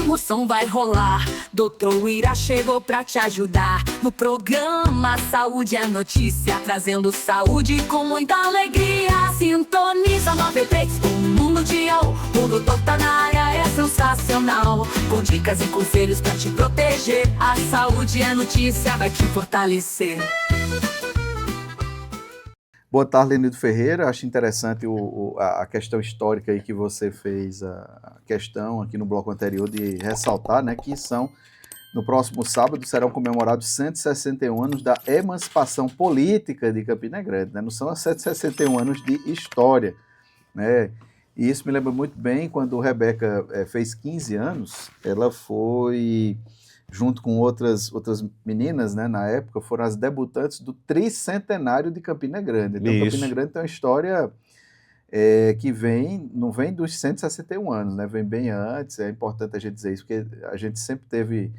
emoção vai rolar. Doutor Ira chegou pra te ajudar. No programa Saúde é Notícia, trazendo saúde com muita alegria. Sintoniza 93, o mundo mundial. O doutor tá na área, é sensacional. Com dicas e conselhos pra te proteger. A saúde é notícia, vai te fortalecer. Boa tarde, Lenildo Ferreira. Acho interessante a questão histórica aí que você fez, a questão aqui no bloco anterior de ressaltar, né, que no próximo sábado serão comemorados 161 anos da emancipação política de Campina Grande, né? Não são 161 anos de história, né? E isso me lembra muito bem quando Rebeca fez 15 anos, ela foi, junto com outras meninas, né, na época, foram as debutantes do tricentenário de Campina Grande. Então, Isso. Campina Grande tem uma história que não vem dos 161 anos, né, vem bem antes. É importante a gente dizer isso, porque a gente sempre teve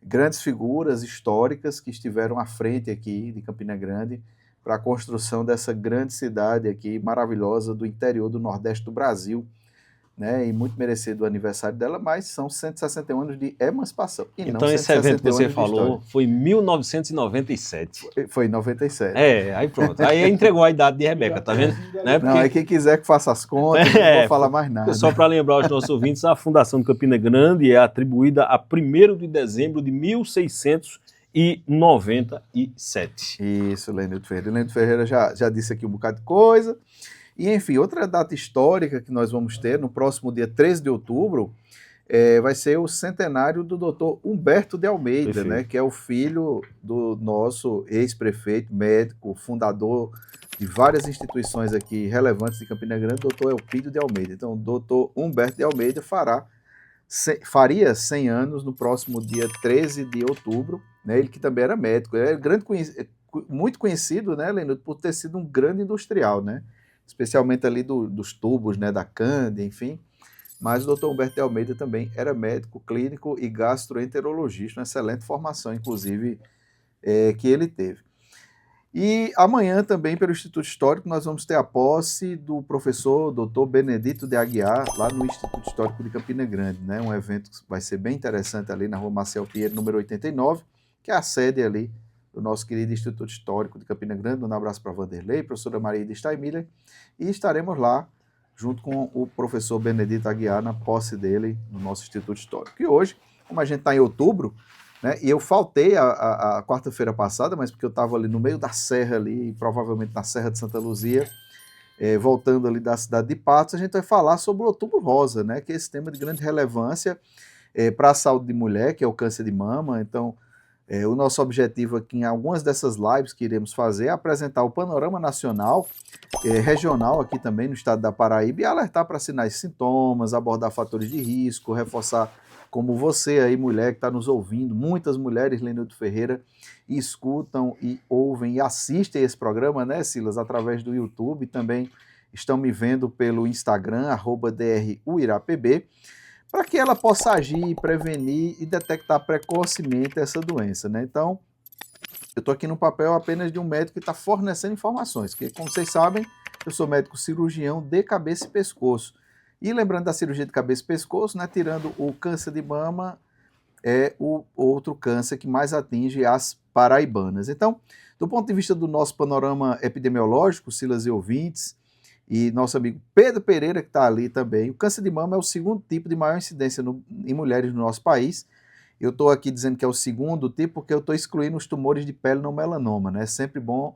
grandes figuras históricas que estiveram à frente aqui de Campina Grande para a construção dessa grande cidade aqui, maravilhosa, do interior do Nordeste do Brasil, né, e muito merecido o aniversário dela, mas são 161 anos de emancipação. Então esse evento que você falou foi em 1997. Foi em 97. Aí pronto. Aí entregou a idade de Rebeca, tá vendo? Né? Não, aí quem quiser que faça as contas, não vou falar mais nada. Só para lembrar aos nossos ouvintes, a Fundação de Campina Grande é atribuída a 1º de dezembro de 1697. Isso, Lenildo Ferreira. Lenildo Ferreira já disse aqui um bocado de coisa. E, enfim, outra data histórica que nós vamos ter no próximo dia 13 de outubro vai ser o centenário do doutor Humberto de Almeida, né, que é o filho do nosso ex-prefeito, médico, fundador de várias instituições aqui relevantes de Campina Grande, doutor Elpidio de Almeida. Então, o doutor Humberto de Almeida faria 100 anos no próximo dia 13 de outubro, né, ele que também era médico. Ele era muito conhecido, né, Leandro, por ter sido um grande industrial, né, especialmente ali dos tubos, né, da Cândia, enfim. Mas o doutor Humberto de Almeida também era médico clínico e gastroenterologista, uma excelente formação, inclusive, que ele teve. E amanhã também, pelo Instituto Histórico, nós vamos ter a posse do professor doutor Benedito de Aguiar, lá no Instituto Histórico de Campina Grande, né? Um evento que vai ser bem interessante ali na Rua Marcel Pinheiro, número 89, que é a sede ali do nosso querido Instituto Histórico de Campina Grande. Um abraço para Vanderlei, professora Maria de Steinmiller, e estaremos lá junto com o professor Benedito Aguiar na posse dele no nosso Instituto Histórico. E hoje, como a gente está em outubro, né, e eu faltei a quarta-feira passada, mas porque eu estava ali no meio da serra ali, provavelmente na Serra de Santa Luzia, voltando ali da cidade de Patos, a gente vai falar sobre o Outubro Rosa, né, que é esse tema de grande relevância para a saúde de mulher, que é o câncer de mama. Então, o nosso objetivo aqui em algumas dessas lives que iremos fazer é apresentar o panorama nacional, regional aqui também no estado da Paraíba, e alertar para sinais e sintomas, abordar fatores de risco, reforçar como você aí, mulher que está nos ouvindo, muitas mulheres, Lenildo Ferreira, escutam e ouvem e assistem esse programa, né, Silas, através do YouTube, também estão me vendo pelo Instagram, @druirapb, para que ela possa agir, prevenir e detectar precocemente essa doença, né? Então, eu estou aqui no papel apenas de um médico que está fornecendo informações, que, como vocês sabem, eu sou médico cirurgião de cabeça e pescoço. E lembrando da cirurgia de cabeça e pescoço, né, tirando o câncer de mama, é o outro câncer que mais atinge as paraibanas. Então, do ponto de vista do nosso panorama epidemiológico, Silas e ouvintes, e nosso amigo Pedro Pereira, que está ali também, o câncer de mama é o segundo tipo de maior incidência em mulheres no nosso país. Eu estou aqui dizendo que é o segundo tipo porque eu estou excluindo os tumores de pele no melanoma, né? É sempre bom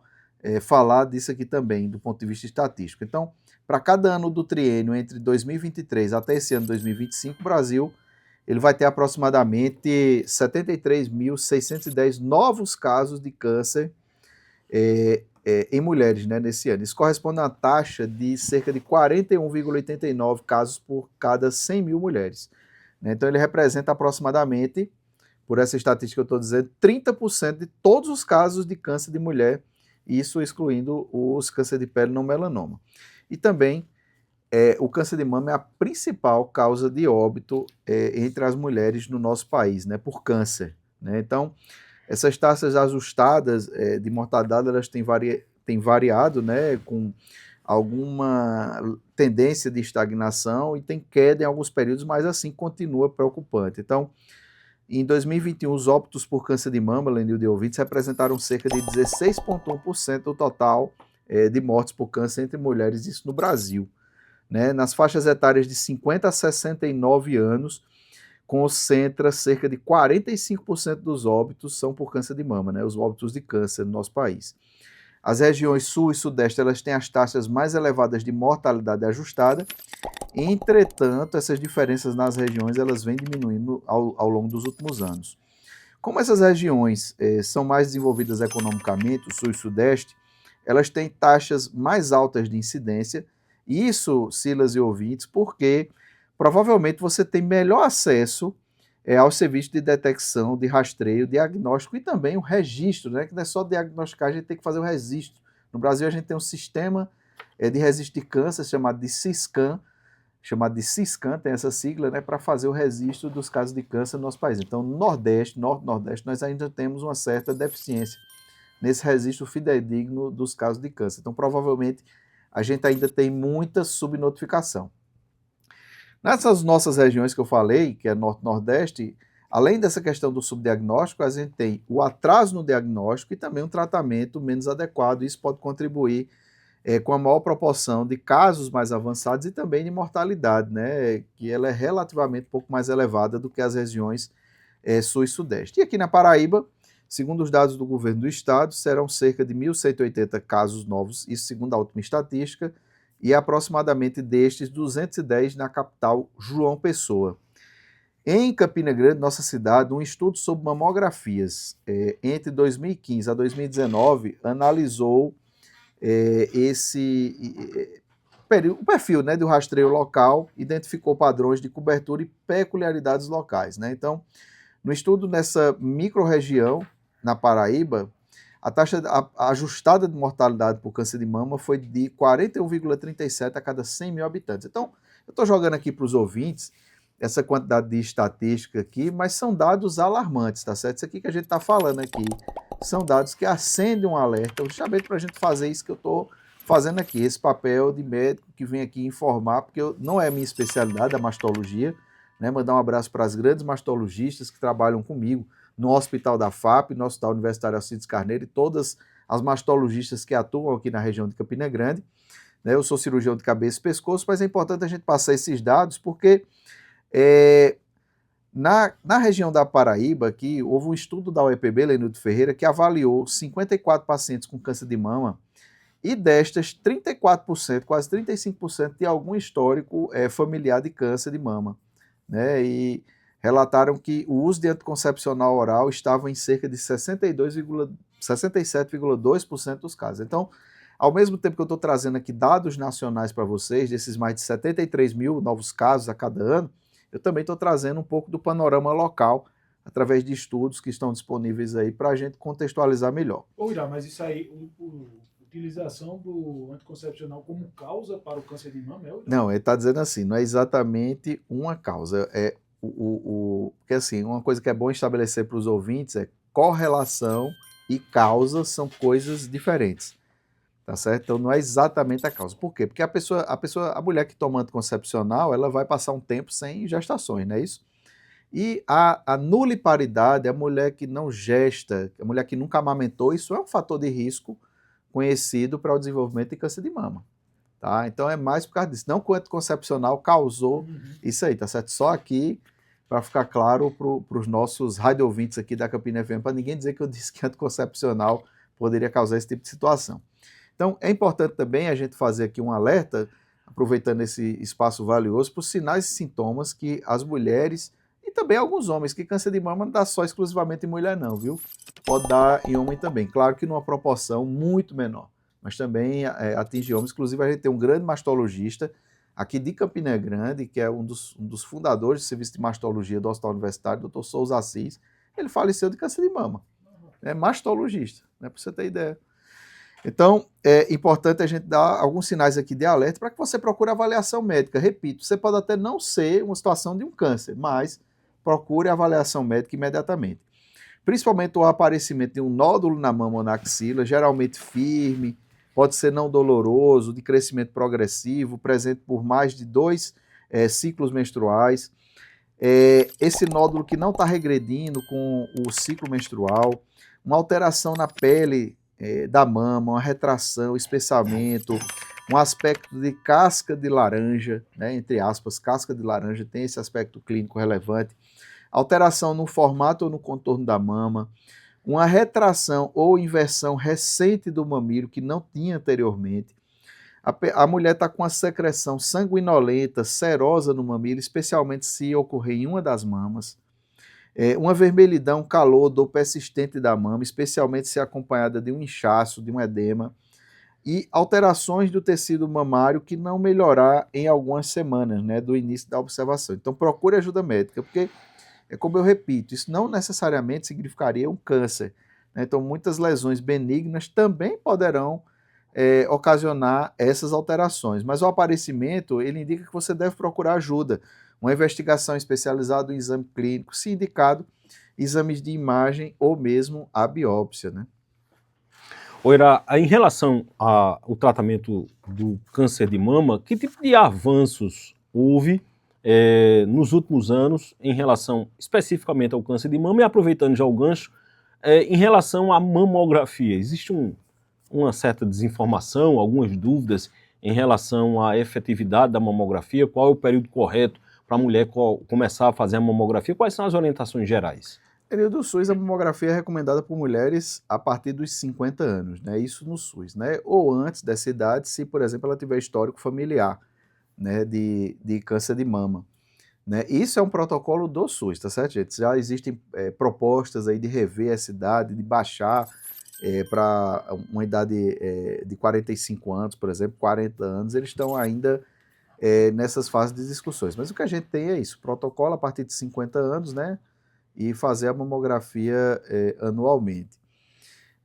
falar disso aqui também, do ponto de vista estatístico. Então, para cada ano do triênio, entre 2023 até esse ano 2025, o Brasil ele vai ter aproximadamente 73.610 novos casos de câncer em mulheres, né, nesse ano. Isso corresponde a uma taxa de cerca de 41,89 casos por cada 100 mil mulheres. Né? Então ele representa aproximadamente, por essa estatística que eu estou dizendo, 30% de todos os casos de câncer de mulher, isso excluindo os câncer de pele não melanoma. E também o câncer de mama é a principal causa de óbito entre as mulheres no nosso país, né, por câncer. Né? Então, essas taxas ajustadas de mortalidade, elas têm variado, né, com tendência de estagnação e tem queda em alguns períodos, mas assim continua preocupante. Então, em 2021, os óbitos por câncer de mama, Lenil de ouvintes, representaram cerca de 16,1% do total de mortes por câncer entre mulheres, isso no Brasil. Né? Nas faixas etárias de 50 a 69 anos, concentra cerca de 45% dos óbitos são por câncer de mama, né? Os óbitos de câncer no nosso país. As regiões sul e sudeste, elas têm as taxas mais elevadas de mortalidade ajustada. Entretanto, essas diferenças nas regiões, elas vêm diminuindo ao longo dos últimos anos. Como essas regiões são mais desenvolvidas economicamente, o sul e sudeste, elas têm taxas mais altas de incidência. Isso, Silas e ouvintes, porque provavelmente você tem melhor acesso ao serviço de detecção, de rastreio, diagnóstico e também o registro, né? Que não é só diagnosticar, a gente tem que fazer o registro. No Brasil, a gente tem um sistema de registro de câncer chamado de Siscam, tem essa sigla, né? Para fazer o registro dos casos de câncer no nosso país. Então, no Nordeste, Norte-Nordeste, nós ainda temos uma certa deficiência nesse registro fidedigno dos casos de câncer. Então, provavelmente, a gente ainda tem muita subnotificação. Nessas nossas regiões que eu falei, que é Norte-Nordeste, além dessa questão do subdiagnóstico, a gente tem o atraso no diagnóstico e também um tratamento menos adequado. Isso pode contribuir com a maior proporção de casos mais avançados e também de mortalidade, né, que ela é relativamente um pouco mais elevada do que as regiões sul e sudeste. E aqui na Paraíba, segundo os dados do governo do estado, serão cerca de 1.180 casos novos, isso segundo a última estatística, e aproximadamente destes 210 na capital João Pessoa. Em Campina Grande, nossa cidade, um estudo sobre mamografias entre 2015 a 2019 analisou o perfil, né, do rastreio local, identificou padrões de cobertura e peculiaridades locais. Né? Então, no estudo nessa micro-região, na Paraíba, a taxa ajustada de mortalidade por câncer de mama foi de 41,37 a cada 100 mil habitantes. Então, eu estou jogando aqui para os ouvintes essa quantidade de estatística aqui, mas são dados alarmantes, tá certo? Isso aqui que a gente está falando aqui são dados que acendem um alerta, justamente para a gente fazer isso que eu estou fazendo aqui, esse papel de médico que vem aqui informar, porque não é a minha especialidade, a mastologia, né? Mandar um abraço para as grandes mastologistas que trabalham comigo, no Hospital da FAP, no Hospital Universitário Alcides Carneiro e todas as mastologistas que atuam aqui na região de Campina Grande. Né? Eu sou cirurgião de cabeça e pescoço, mas é importante a gente passar esses dados porque na região da Paraíba, aqui, houve um estudo da UEPB, Lenildo Ferreira, que avaliou 54 pacientes com câncer de mama e destas, 34%, quase 35% de algum histórico familiar de câncer de mama. Né? E relataram que o uso de anticoncepcional oral estava em cerca de 67,2% dos casos. Então, ao mesmo tempo que eu estou trazendo aqui dados nacionais para vocês, desses mais de 73 mil novos casos a cada ano, eu também estou trazendo um pouco do panorama local, através de estudos que estão disponíveis aí para a gente contextualizar melhor. Ô, Irá, mas isso aí, utilização do anticoncepcional como causa para o câncer de mama, Não, ele está dizendo assim, não é exatamente uma causa, porque assim, uma coisa que é bom estabelecer para os ouvintes é correlação e causa são coisas diferentes, tá certo? Então não é exatamente a causa. Por quê? Porque a mulher que toma anticoncepcional, ela vai passar um tempo sem gestações, não é isso? E a nuliparidade, a mulher que não gesta, a mulher que nunca amamentou, isso é um fator de risco conhecido para o desenvolvimento de câncer de mama. Tá? Então é mais por causa disso. Não que o anticoncepcional causou isso aí, tá certo? Só aqui, para ficar claro para os nossos rádio ouvintes aqui da Campina FM, para ninguém dizer que eu disse que anticoncepcional poderia causar esse tipo de situação. Então é importante também a gente fazer aqui um alerta, aproveitando esse espaço valioso, para os sinais e sintomas que as mulheres e também alguns homens, que câncer de mama não dá só exclusivamente em mulher não, viu? Pode dar em homem também, claro que numa proporção muito menor, mas também atinge homens. Inclusive a gente tem um grande mastologista aqui de Campina Grande, que é um dos fundadores do serviço de mastologia do Hospital Universitário, Dr. Souza Assis. Ele faleceu de câncer de mama, é mastologista, né, para você ter ideia. Então, é importante a gente dar alguns sinais aqui de alerta para que você procure avaliação médica. Repito, você pode até não ser uma situação de um câncer, mas procure avaliação médica imediatamente. Principalmente o aparecimento de um nódulo na mama ou na axila, geralmente firme, pode ser não doloroso, de crescimento progressivo, presente por mais de 2 ciclos menstruais. Esse nódulo que não está regredindo com o ciclo menstrual, uma alteração na pele da mama, uma retração, espessamento, um aspecto de casca de laranja, né, entre aspas, casca de laranja, tem esse aspecto clínico relevante, alteração no formato ou no contorno da mama, uma retração ou inversão recente do mamilo que não tinha anteriormente. A mulher está com a secreção sanguinolenta, serosa no mamilo, especialmente se ocorrer em uma das mamas. Uma vermelhidão, calor, dor persistente da mama, especialmente se acompanhada de um inchaço, de um edema. E alterações do tecido mamário que não melhorar em algumas semanas, né, do início da observação. Então procure ajuda médica, porque, como eu repito, isso não necessariamente significaria um câncer, né? Então muitas lesões benignas também poderão ocasionar essas alterações, mas o aparecimento, ele indica que você deve procurar ajuda, uma investigação especializada, um exame clínico, se indicado, exames de imagem ou mesmo a biópsia, né? Oira, em relação ao tratamento do câncer de mama, que tipo de avanços houve nos últimos anos em relação especificamente ao câncer de mama, e aproveitando já o gancho, em relação à mamografia? Existe uma certa desinformação, algumas dúvidas em relação à efetividade da mamografia? Qual é o período correto para a mulher começar a fazer a mamografia? Quais são as orientações gerais? Período SUS, a mamografia é recomendada por mulheres a partir dos 50 anos, né? Isso no SUS, né? Ou antes dessa idade, se, por exemplo, ela tiver histórico familiar, né, de câncer de mama, né? Isso é um protocolo do SUS, tá certo, gente? Já existem propostas aí de rever essa idade, de baixar para uma idade de 45 anos, por exemplo, 40 anos, eles estão ainda nessas fases de discussões. Mas o que a gente tem é isso, protocolo a partir de 50 anos, né? E fazer a mamografia anualmente.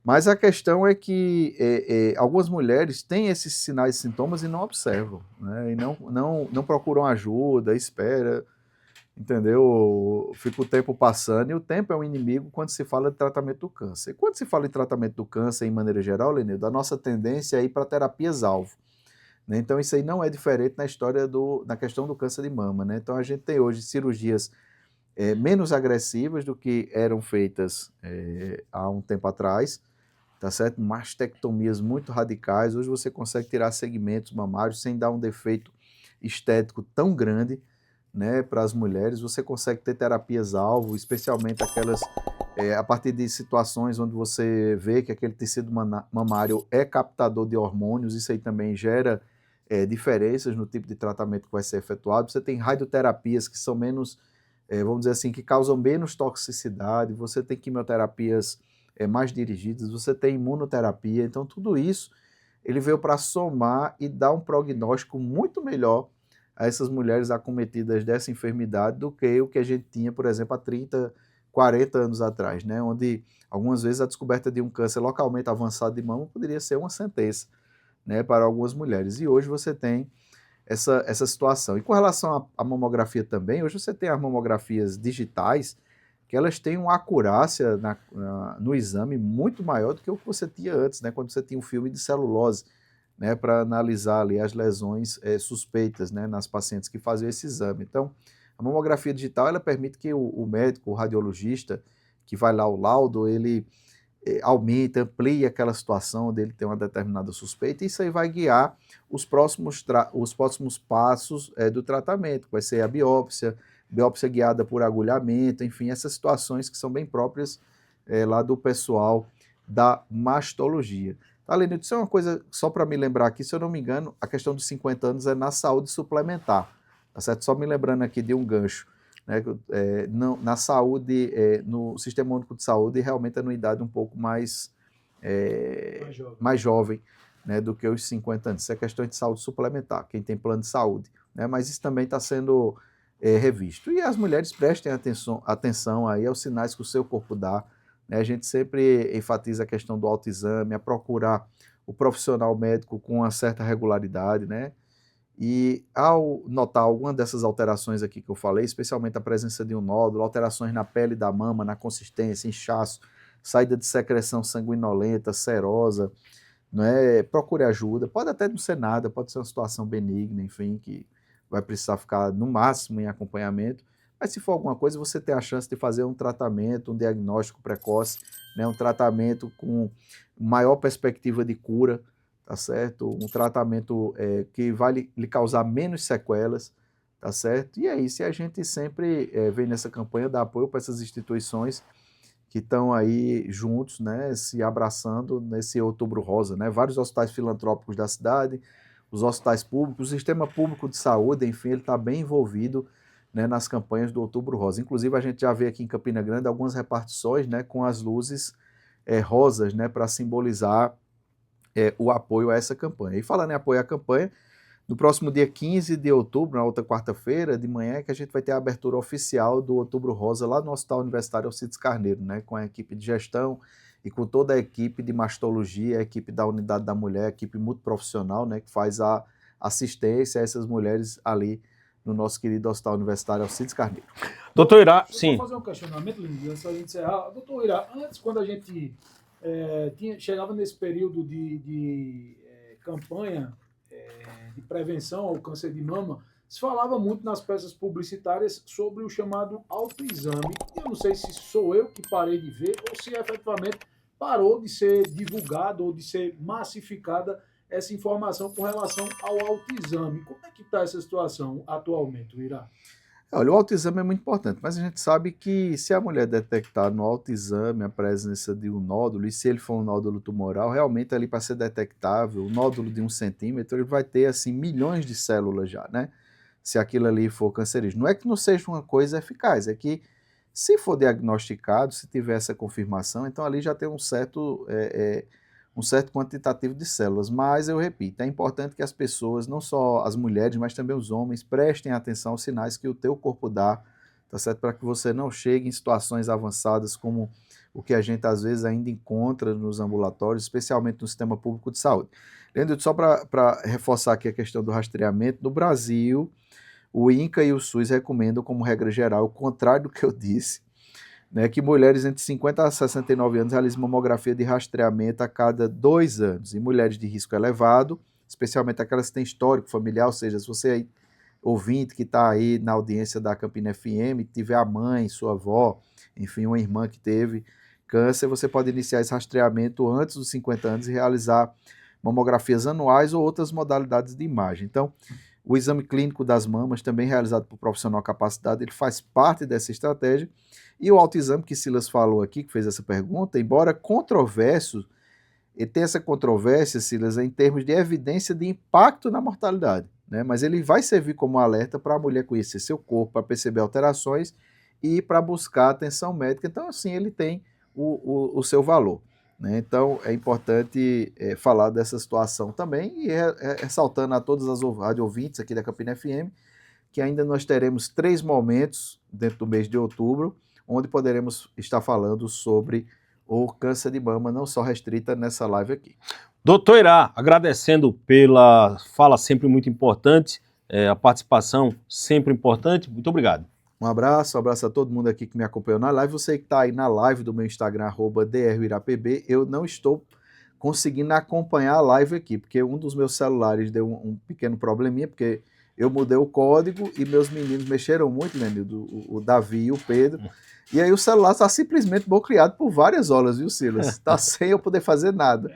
Mas a questão é que algumas mulheres têm esses sinais e sintomas e não observam, né? E não procuram ajuda, espera, entendeu? Fica o tempo passando, e o tempo é um inimigo quando se fala de tratamento do câncer. E quando se fala em tratamento do câncer, em maneira geral, Lenildo, a nossa tendência é ir para terapias-alvo, né? Então isso aí não é diferente na história na questão do câncer de mama, né? Então a gente tem hoje cirurgias menos agressivas do que eram feitas há um tempo atrás, tá certo? Mastectomias muito radicais. Hoje você consegue tirar segmentos mamários sem dar um defeito estético tão grande, né, para as mulheres. Você consegue ter terapias-alvo, especialmente aquelas a partir de situações onde você vê que aquele tecido mamário é captador de hormônios. Isso aí também gera diferenças no tipo de tratamento que vai ser efetuado. Você tem radioterapias que são menos, vamos dizer assim, que causam menos toxicidade. Você tem quimioterapias mais dirigidas, você tem imunoterapia. Então tudo isso ele veio para somar e dar um prognóstico muito melhor a essas mulheres acometidas dessa enfermidade do que o que a gente tinha, por exemplo, há 30, 40 anos atrás, né? Onde algumas vezes a descoberta de um câncer localmente avançado de mama poderia ser uma sentença, né, para algumas mulheres. E hoje você tem essa situação. E com relação à mamografia também, hoje você tem as mamografias digitais, que elas têm uma acurácia no exame muito maior do que o que você tinha antes, né, quando você tinha um filme de celulose, né, para analisar ali as lesões suspeitas, né, nas pacientes que faziam esse exame. Então, a mamografia digital ela permite que o médico, o radiologista, que vai lá o laudo, ele aumenta, amplia aquela situação dele ter uma determinada suspeita, e isso aí vai guiar os próximos passos do tratamento, vai ser a biópsia guiada por agulhamento, enfim, essas situações que são bem próprias lá do pessoal da mastologia. Tá, Lenildo, isso é uma coisa, só para me lembrar aqui, se eu não me engano, a questão dos 50 anos é na saúde suplementar, tá certo? Só me lembrando aqui de um gancho, né? Na saúde, no Sistema Único de Saúde, realmente é numa idade um pouco mais jovem, né, do que os 50 anos. Isso é questão de saúde suplementar, quem tem plano de saúde, né? Mas isso também está sendo revisto. E as mulheres prestem atenção aí aos sinais que o seu corpo dá, né? A gente sempre enfatiza a questão do autoexame, a procurar o profissional médico com uma certa regularidade, né? E ao notar alguma dessas alterações aqui que eu falei, especialmente a presença de um nódulo, alterações na pele da mama, na consistência, inchaço, saída de secreção sanguinolenta, serosa, não é? Procure ajuda, pode até não ser nada, pode ser uma situação benigna, enfim, que vai precisar ficar no máximo em acompanhamento, mas se for alguma coisa, você tem a chance de fazer um tratamento, um diagnóstico precoce, né? Um tratamento com maior perspectiva de cura, tá certo? Um tratamento que vai lhe causar menos sequelas, tá certo? E é isso, e a gente sempre vem nessa campanha dar apoio para essas instituições que estão aí juntos, né, se abraçando nesse Outubro Rosa, né? Vários hospitais filantrópicos da cidade, os hospitais públicos, o sistema público de saúde, enfim, ele está bem envolvido, né, nas campanhas do Outubro Rosa. Inclusive, a gente já vê aqui em Campina Grande algumas repartições, né, com as luzes rosas, né, para simbolizar o apoio a essa campanha. E falando em apoio à campanha, no próximo dia 15 de outubro, na outra quarta-feira de manhã, que a gente vai ter a abertura oficial do Outubro Rosa lá no Hospital Universitário Alcides Carneiro, né, com a equipe de gestão e com toda a equipe de mastologia, a equipe da Unidade da Mulher, a equipe multiprofissional, né, que faz a assistência a essas mulheres ali no nosso querido Hospital Universitário Alcides Carneiro. Doutor Irá, Deixa eu sim. fazer um questionamento, Lino, antes da gente encerrar. Doutor Irá, antes, quando a gente chegava nesse período de campanha de prevenção ao câncer de mama, se falava muito nas peças publicitárias sobre o chamado autoexame. Eu não sei se sou eu que parei de ver ou se efetivamente parou de ser divulgado ou de ser massificada essa informação com relação ao autoexame. Como é que está essa situação atualmente, Irá? Olha, o autoexame é muito importante, mas a gente sabe que se a mulher detectar no autoexame a presença de um nódulo, e se ele for um nódulo tumoral, realmente ali para ser detectável, um nódulo de 1 centímetro, ele vai ter assim milhões de células já, né? Se aquilo ali for cancerígeno. Não é que não seja uma coisa eficaz, é que se for diagnosticado, se tiver essa confirmação, então ali já tem um certo quantitativo de células. Mas eu repito, é importante que as pessoas, não só as mulheres, mas também os homens, prestem atenção aos sinais que o teu corpo dá, tá certo? Para que você não chegue em situações avançadas como o que a gente às vezes ainda encontra nos ambulatórios, especialmente no sistema público de saúde. Leandro, só para reforçar aqui a questão do rastreamento, no Brasil, o INCA e o SUS recomendam como regra geral, o contrário do que eu disse, né, que mulheres entre 50 a 69 anos realizam mamografia de rastreamento a cada 2 anos, e mulheres de risco elevado, especialmente aquelas que têm histórico familiar, ou seja, se você aí, ouvinte que está aí na audiência da Campina FM, tiver a mãe, sua avó, enfim, uma irmã que teve câncer, você pode iniciar esse rastreamento antes dos 50 anos e realizar mamografias anuais ou outras modalidades de imagem. Então, o exame clínico das mamas, também realizado por profissional capacitado, ele faz parte dessa estratégia. E o autoexame que Silas falou aqui, que fez essa pergunta, embora controverso, ele tem essa controvérsia, Silas, em termos de evidência de impacto na mortalidade, né? Mas ele vai servir como alerta para a mulher conhecer seu corpo, para perceber alterações e para buscar atenção médica. Então, assim, ele tem o seu valor, né? Então, é importante falar dessa situação também e ressaltando a todas as ouvintes aqui da Campina FM que ainda nós teremos 3 momentos dentro do mês de outubro onde poderemos estar falando sobre o câncer de mama, não só restrita nessa live aqui. Doutor Irá, agradecendo pela fala sempre muito importante, a participação sempre importante, muito obrigado. Um abraço a todo mundo aqui que me acompanhou na live. Você que está aí na live do meu Instagram, @drvirapb, eu não estou conseguindo acompanhar a live aqui, porque um dos meus celulares deu um pequeno probleminha, porque eu mudei o código e meus meninos mexeram muito, né, o Davi e o Pedro, e aí o celular está simplesmente bloqueado por várias horas, viu, Silas? Está sem eu poder fazer nada.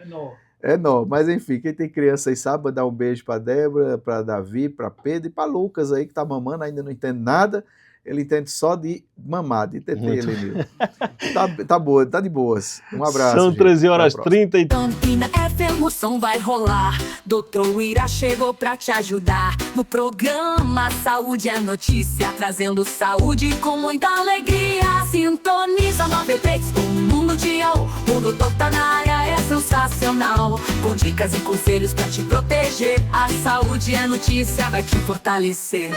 É não, mas enfim, quem tem criança aí sabe, mandar um beijo para Débora, para Davi, para Pedro e para Lucas aí, que tá mamando, ainda não entende nada. Ele entende só de mamar, de TT, Lenil. Tá boa, tá de boas. Um abraço. São 13h30 e... Campina FM, o som vai rolar. Doutor Irá chegou pra te ajudar. No programa Saúde é Notícia, trazendo saúde com muita alegria. Sintoniza 93, o mundo o doutor tá na área, é sensacional. Com dicas e conselhos pra te proteger. A saúde é notícia, vai te fortalecer.